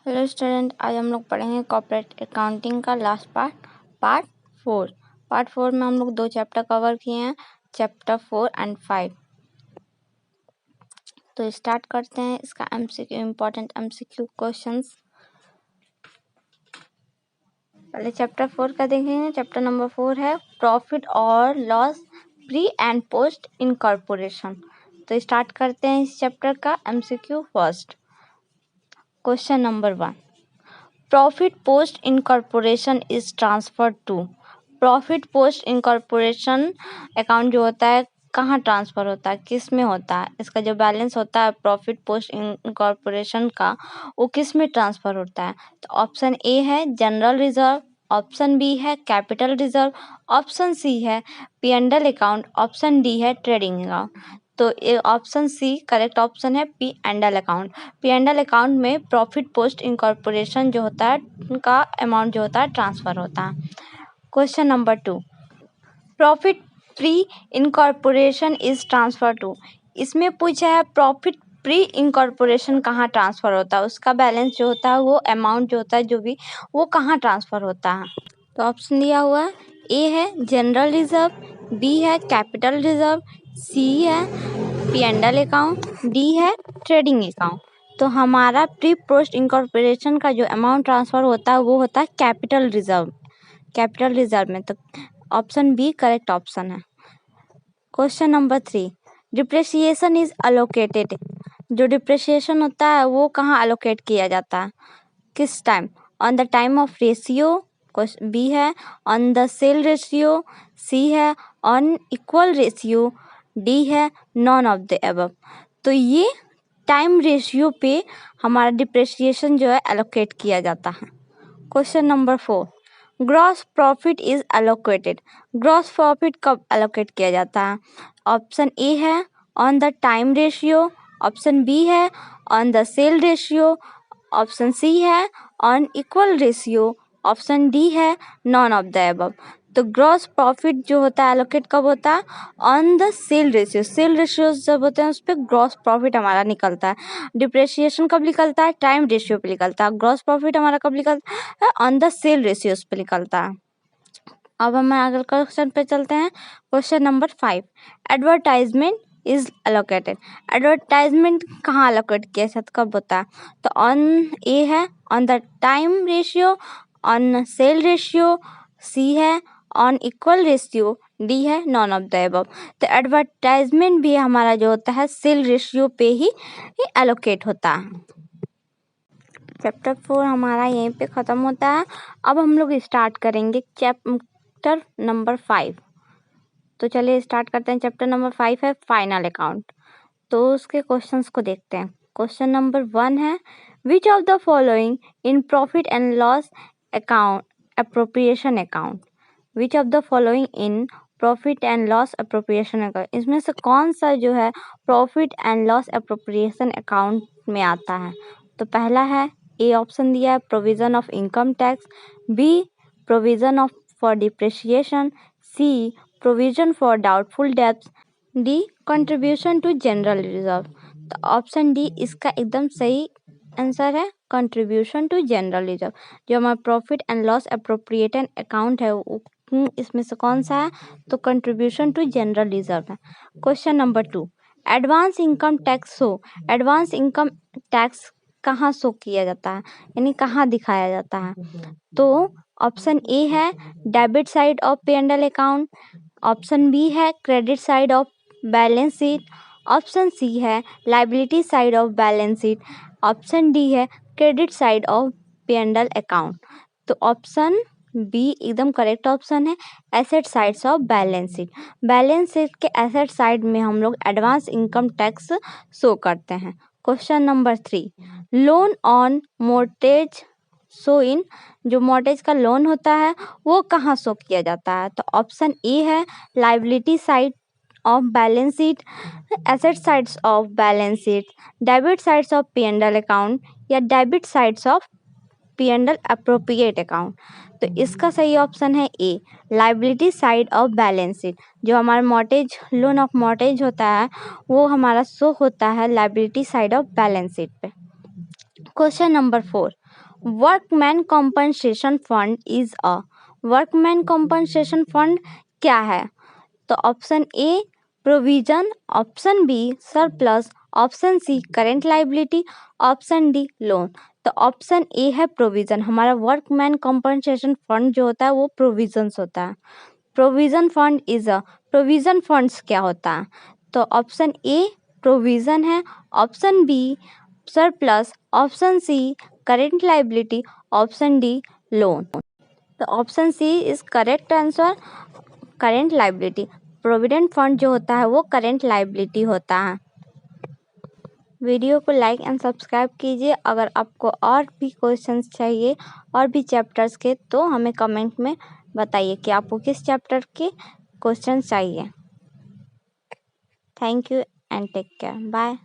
Hello student, आज हम लोग पढ़ेंगे कॉर्पोरेट अकाउंटिंग का लास्ट पार्ट 4। पार्ट 4 में हम लोग 2 चैप्टर कवर किए हैं, चैप्टर 4 एंड 5। तो स्टार्ट करते हैं इसका एमसीक्यू, इम्पोर्टेंट एमसीक्यू क्वेश्चंस। पहले चैप्टर 4 का देखेंगे। चैप्टर नंबर 4 है प्रॉफिट और loss pre and post incorporation. तो स्टार्ट करते हैं इस चैप्टर का MCQ first. Question number 1, profit post incorporation is transfer to. Profit post incorporation account जो होता है कहाँ ट्रांसफ़र होता है, किस में होता है, इसका जो बैलेंस होता है प्रॉफिट पोस्ट इनकॉर्पोरेशन का वो किस में ट्रांसफ़र होता है। तो ऑप्शन ए है जनरल रिजर्व, ऑप्शन बी है कैपिटल रिजर्व, ऑप्शन सी है P&L अकाउंट, ऑप्शन डी है ट्रेडिंग अकाउंट। तो ये ऑप्शन सी करेक्ट ऑप्शन है P&L अकाउंट। P&L अकाउंट में प्रॉफिट पोस्ट इनकॉर्पोरेशन जो होता है उनका अमाउंट जो होता है ट्रांसफ़र होता है। Question number 2, profit pre incorporation is transfer to. इसमें पूछा है प्रॉफिट प्री इनकॉर्पोरेशन कहाँ ट्रांसफ़र होता है, उसका बैलेंस जो होता है वो अमाउंट जो होता है जो भी वो कहाँ ट्रांसफ़र होता है। तो ऑप्शन दिया हुआ है, ए है जनरल रिजर्व, बी है कैपिटल रिजर्व, सी है P&L अकाउंट, डी है ट्रेडिंग अकाउंट। तो हमारा प्री पोस्ट इनकॉर्पोरेशन का जो अमाउंट ट्रांसफ़र होता है वो होता है कैपिटल रिजर्व में। तो ऑप्शन बी करेक्ट ऑप्शन है। Question number 3, depreciation is allocated. जो डिप्रिसिएशन होता है वो कहाँ अलोकेट किया जाता है, किस time, on the time of ratio, B है on the sale ratio, C है ऑन इक्वल रेशियो, डी है नॉन ऑफ द अबव। तो ये टाइम रेशियो पे हमारा डिप्रिसिएशन जो है एलोकेट किया जाता है। Question number 4, gross profit is allocated. Gross profit कब एलोकेट किया जाता है। ऑप्शन ए है on the time ratio, option B है on the sale ratio, option C है on equal ratio, option D है नॉन ऑफ द अबव। तो gross profit जो होता है एलोकेट कब होता है, on the sale ratio. Sale ratio जब होते हैं उस पर ग्रॉस प्रॉफिट हमारा निकलता है। डिप्रिसिएशन कब निकलता है, टाइम रेशियो पे निकलता है। ग्रॉस प्रॉफिट हमारा कब निकलता है, ऑन द सेल रेशियोज पे निकलता है। अब हम अगले क्वेश्चन पे चलते हैं। Question number 5, advertisement is allocated. Advertisement कहाँ एलोकेट किया जाता कब होता है। तो ऑन ए है on the time ratio, on sale ratio, C है ऑन इक्वल रेशियो, डी है नॉन ऑफ द अबव। तो एडवर्टाइजमेंट भी हमारा जो होता है सेल रेशियो पे ही एलोकेट होता है। चैप्टर 4 हमारा यहीं पे ख़त्म होता है। अब हम लोग स्टार्ट करेंगे चैप्टर नंबर 5। तो चलिए स्टार्ट करते हैं। चैप्टर नंबर 5 है फाइनल अकाउंट। तो उसके क्वेश्चंस को देखते हैं। क्वेश्चन नंबर 1 है, which of the following in profit and loss account appropriation account. Which of the following in profit and loss appropriation account, इसमें से कौन सा जो है profit and loss appropriation account में आता है। तो पहला है ए ऑप्शन दिया है provision of income tax, B provision of for depreciation, C provision for doubtful debts, D contribution to general reserve. तो ऑप्शन डी इसका एकदम सही आंसर है, कंट्रीब्यूशन टू जनरल रिजर्व। जो हमारा profit and loss appropriation account है इसमें से कौन सा है, तो कंट्रीब्यूशन टू जनरल रिजर्व है। Question number 2, advance income tax show. Advance income tax कहाँ शो किया जाता है, यानी कहाँ दिखाया जाता है। तो ऑप्शन ए है debit side of P&L account, option B है credit side of balance sheet, option C है liability side of balance sheet, option D है credit side of P&L account. तो ऑप्शन बी एकदम करेक्ट ऑप्शन है, asset sides of balance sheet. Balance sheet के asset side में हम लोग advance income tax show करते हैं। Question number 3, loan on mortgage show in. जो मॉर्टेज का लोन होता है वो कहाँ शो किया जाता है। तो ऑप्शन ए है liability side of balance sheet, asset sides of balance sheet, debit sides of P&L account, या debit sides of P&L appropriate account. तो इसका सही ऑप्शन है A liability side of balance sheet. जो हमारा मॉर्टेज लोन ऑफ मॉर्टेज होता है वो हमारा शो होता है liability side of balance sheet पे। Question number 4, workman compensation fund is a, workman compensation fund क्या है? तो option A provision, option B surplus, option C current liability, option D loan. तो ऑप्शन ए है provision. हमारा workman compensation fund जो होता है वो प्रोविजंस होता है। Provision fund is a, provision funds क्या होता है? तो ऑप्शन ए प्रोविजन है, option B surplus, option C current liability, option D loan. तो option C is correct answer, current liability. Provident fund जो होता है वो करेंट लाइबिलिटी होता है। वीडियो को लाइक एंड सब्सक्राइब कीजिए। अगर आपको और भी क्वेश्चंस चाहिए और भी चैप्टर्स के तो हमें कमेंट में बताइए कि आपको किस चैप्टर के क्वेश्चंस चाहिए। Thank you and take care, bye.